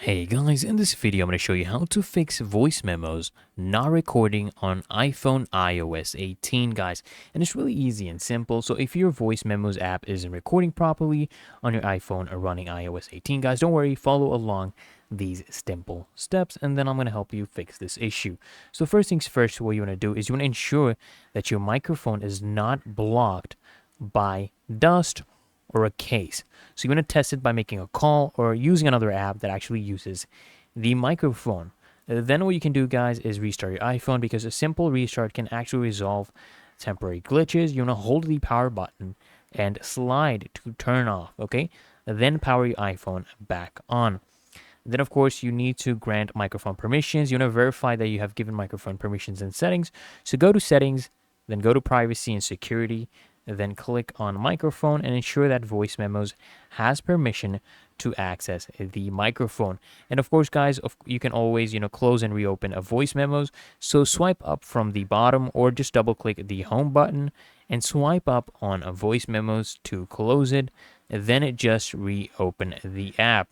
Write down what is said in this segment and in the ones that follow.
Hey guys, in this video I'm going to show you how to fix voice memos not recording on iPhone iOS 18 guys, and it's really easy and simple. So if your voice memos app isn't recording properly on your iPhone or running iOS 18 guys, don't worry, follow along these simple steps and then I'm going to help you fix this issue. So first things first, what you want to do is you want to ensure that your microphone is not blocked by dust or a case. So you want to test it by making a call or using another app that actually uses the microphone. Then what you can do, guys, is restart your iPhone, because a simple restart can actually resolve temporary glitches. You want to hold the power button and slide to turn off, okay? Then power your iPhone back on. Then, of course, you need to grant microphone permissions. You want to verify that you have given microphone permissions in settings. So go to settings, then go to privacy and security, then click on microphone and ensure that voice memos has permission to access the microphone. And of course, guys, you can always close and reopen a voice memos. So swipe up from the bottom or just double click the home button and swipe up on a voice memos to close it, and then it just reopen the app.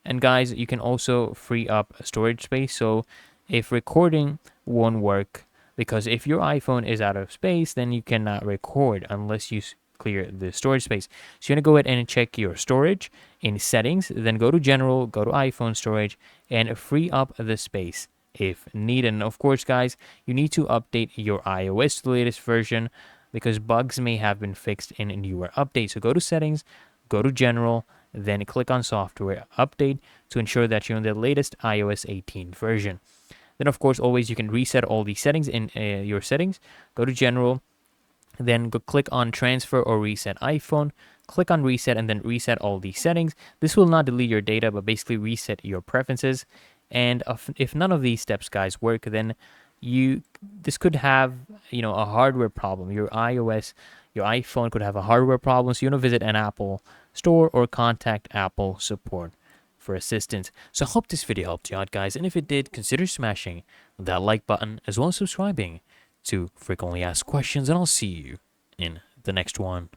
And guys, you can also free up storage space. So if recording won't work, because if your iPhone is out of space, then you cannot record unless you clear the storage space. So you want to go ahead and check your storage in settings, then go to general, go to iPhone storage, and free up the space if needed. And of course, guys, you need to update your iOS to the latest version, because bugs may have been fixed in newer updates. So go to settings, go to general, then click on software update to ensure that you're in the latest iOS 18 version. Then, of course, always you can reset all the settings in your settings. Go to general, then go click on transfer or reset iPhone. Click on reset and then reset all the settings. This will not delete your data, but basically reset your preferences. And if none of these steps, guys, work, then this could have a hardware problem. Your iPhone could have a hardware problem. So you want to visit an Apple store or contact Apple support for assistance. So I hope this video helped you out, guys, and if it did, consider smashing that like button as well as subscribing to frequently asked questions, and I'll see you in the next one.